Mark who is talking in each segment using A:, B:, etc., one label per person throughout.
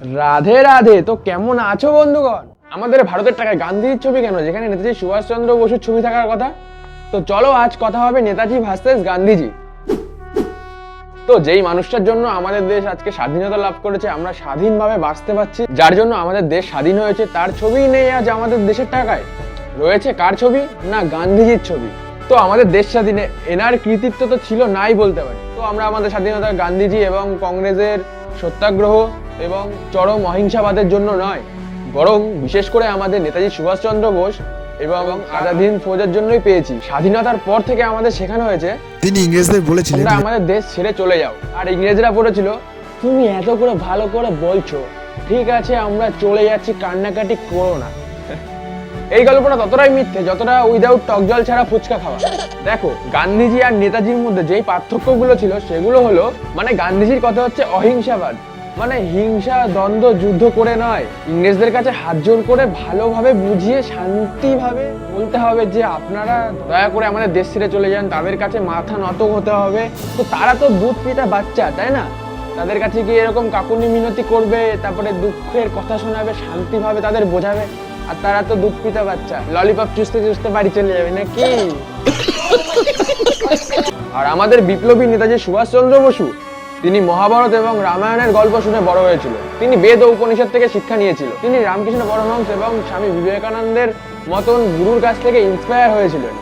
A: রাধে রাধে। তো কেমন আছো বন্ধুগণ? আমাদের ভারতের টাকায় গান্ধীজির ছবি কেন, যেখানে নেতাজি সুভাষচন্দ্র বসুর ছবি থাকার কথা? তো চলো আজ কথা হবে নেতাজি ভার্সেস গান্ধীজি। তো যেই মানুষটার জন্য আমাদের দেশ আজকে স্বাধীনতা লাভ করেছে, আমরা স্বাধীনভাবে বাঁচতে পারছি, যার জন্য আমাদের দেশ স্বাধীন হয়েছে, তার ছবিই নেই আজ আমাদের দেশের টাকায়। রয়েছে কার ছবি? না, গান্ধীজির ছবি। তো আমাদের দেশ স্বাধীনে এনার কৃতিত্ব তো ছিল নাই বলতে পারি। তো আমরা আমাদের স্বাধীনতা গান্ধীজি এবং কংগ্রেসের সত্যাগ্রহ এবং চরম অহিংসাবাদের জন্য নয়, বরং বিশেষ করে আমাদের নেতাজি সুভাষচন্দ্র বোস এবং আজাদ হিন্দ ফৌজের জন্যই পেয়েছি। স্বাধীনতার পর থেকে আমাদের শেখানো হয়েছে,
B: তিনি ইংরেজদের বলেছিলেন
A: তোমরা আমাদের দেশ ছেড়ে চলে যাও। আর ইংরেজরা বলেছিল, তুমি এত করে ভালো করে বলছো, ঠিক আছে আমরা চলে যাচ্ছি, কান্নাকাটি করো না। এই গল্পটা ততটাই মিথ্যে যতটা উইদাউট টক জল ছাড়া ফুচকা খাওয়া। দেখো, গান্ধীজি আর নেতাজির মধ্যে যেই পার্থক্যগুলো ছিল সেগুলো হলো, মানে গান্ধীজির কথা হচ্ছে অহিংসাবাদ, মানে হিংসা দ্বন্দ্ব যুদ্ধ করে নয়, ইংরেজদের কাছে হাত জোর করে ভালোভাবে বুঝিয়ে শান্তিভাবে বলতে হবে যে আপনারা দয়া করে আমাদের দেশ ছেড়ে চলে যান, তাদের কাছে মাথা নত হতে হবে। তো তারা তো দুধ পিতা বাচ্চা, তাই না? তাদের কাছে গিয়ে এরকম কাকুনি মিনতি করবে, তারপরে দুঃখের কথা শোনাবে, শান্তিভাবে তাদের বোঝাবে। আর তারা তো দুধ পিতা বাচ্চা, ললিপপ চুষতে চুষতে বাড়ি চলে যাবে নাকি? আর আমাদের বিপ্লবী নেতাজি সুভাষচন্দ্র বসু, তিনি মহাভারত এবং রামায়ণের গল্প শুনে বড় হয়েছিল। তিনি বেদ ও উপনিষদ থেকে শিক্ষা নিয়েছিল। তিনি রামকৃষ্ণ পরমহংস এবং স্বামী বিবেকানন্দের মতন গুরুর কাছ থেকে ইন্সপায়ার হয়েছিলেন।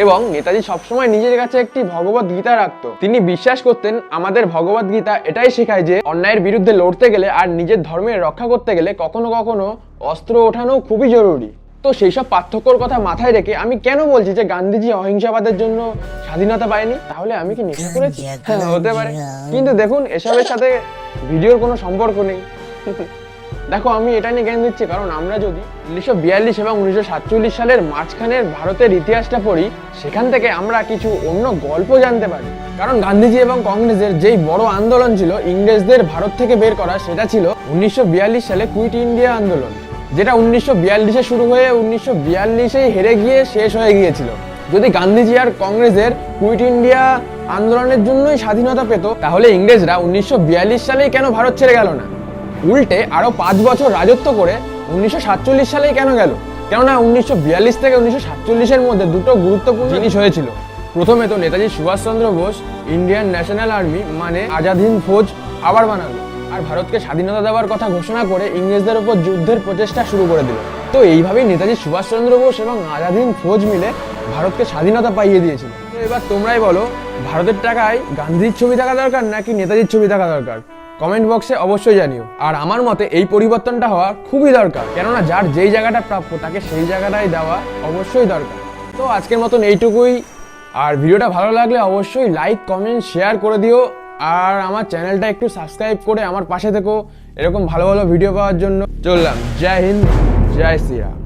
A: এবং নেতাজি সবসময় নিজের কাছে একটি ভগবত গীতা রাখতো। তিনি বিশ্বাস করতেন আমাদের ভগবত গীতা এটাই শেখায় যে অন্যায়ের বিরুদ্ধে লড়তে গেলে আর নিজের ধর্মের রক্ষা করতে গেলে কখনো কখনো অস্ত্র ওঠানো খুবই জরুরি। তো সেই সব পার্থক্যর কথা মাথায় রেখে আমি কেন বলছি যে গান্ধীজি অহিংসাবাদের জন্য স্বাধীনতা পায়নি? তাহলে আমি কি নেশা করেছি? হ্যাঁ, হতে পারে। কিন্তু দেখুন, এসবের সাথে ভিডিওর কোনো সম্পর্ক নেই। দেখো, আমি এটা নিয়ে জ্ঞান দিচ্ছি কারণ আমরা যদি 1942 এবং 1947 সালের মাঝখানের ভারতের ইতিহাসটা পড়ি, সেখান থেকে আমরা কিছু অন্য গল্প জানতে পারি। কারণ গান্ধীজি এবং কংগ্রেসের যেই বড় আন্দোলন ছিল ইংরেজদের ভারত থেকে বের করা, সেটা ছিল 1942 সালে কুইট ইন্ডিয়া আন্দোলন, যেটা 1942-এ শুরু হয়ে 1942-এই হেরে গিয়ে শেষ হয়ে গিয়েছিল। যদি গান্ধীজি আর কংগ্রেসের কুইট ইন্ডিয়া আন্দোলনের জন্যই স্বাধীনতা পেত, তাহলে ইংরেজরা 1942 সালেই কেন ভারত ছেড়ে গেল না? উল্টে আরো 5 বছর রাজত্ব করে 1947 সালেই কেন গেল? কেননা 1942 থেকে 1947-এর মধ্যে দুটো গুরুত্বপূর্ণ জিনিস হয়েছিল। প্রথমে তো Netaji Subhash Chandra Bose Indian national army মানে আজাদ হিন্দ ফৌজ আবার বানালো আর ভারতকে স্বাধীনতা দেওয়ার কথা ঘোষণা করে ইংরেজদের উপর যুদ্ধের প্রচেষ্টা শুরু করে দিল। তো এইভাবেই নেতাজি সুভাষচন্দ্র বোস এবং আজাদ হিন্দ ফৌজ মিলে ভারতকে স্বাধীনতা পাইয়ে দিয়েছিল। তো এবার তোমরাই বলো, ভারতের টাকায় গান্ধীর ছবি থাকা দরকার নাকি নেতাজির ছবি থাকা দরকার? কমেন্ট বক্সে অবশ্যই জানিও। আর আমার মতে এই পরিবর্তনটা হওয়া খুবই দরকার, কেননা যার যেই জায়গাটা প্রাপ্য তাকে সেই জায়গাটাই দেওয়া অবশ্যই দরকার। তো আজকের মতন এইটুকুই। আর ভিডিওটা ভালো লাগলে অবশ্যই লাইক কমেন্ট শেয়ার করে দিও। আর আমার চ্যানেলটা একটু সাবস্ক্রাইব করে আমার পাশে থেকো এরকম ভালো ভালো ভিডিও পাওয়ার জন্য। চললাম, জয় হিন্দ, জয় শ্রীরাম।